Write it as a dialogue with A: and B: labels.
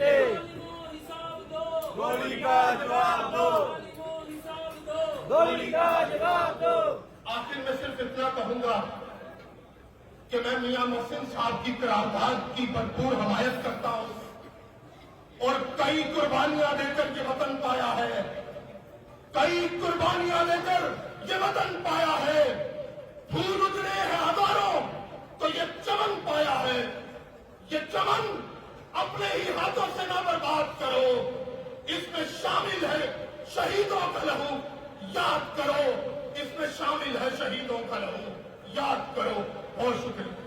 A: सकते। गोली का जवाब दो, गोली का जवाब दो।
B: आखिर में सिर्फ इतना कहूंगा कि मैं मियां मोहसिन साहब की करारदाद की भरपूर हमायत करता हूं और कई कुर्बानियां देकर ये वतन पाया है, कई कुर्बानियां देकर ये वतन पाया है। फूल उजड़े हैं हजारों तो ये चमन पाया है। ये चमन अपने ही हाथों से ना बर्बाद करो, इसमें शामिल है शहीदों का लहू, याद करो। इसमें शामिल है शहीदों का लहू, याद करो। बहुत शुक्रिया।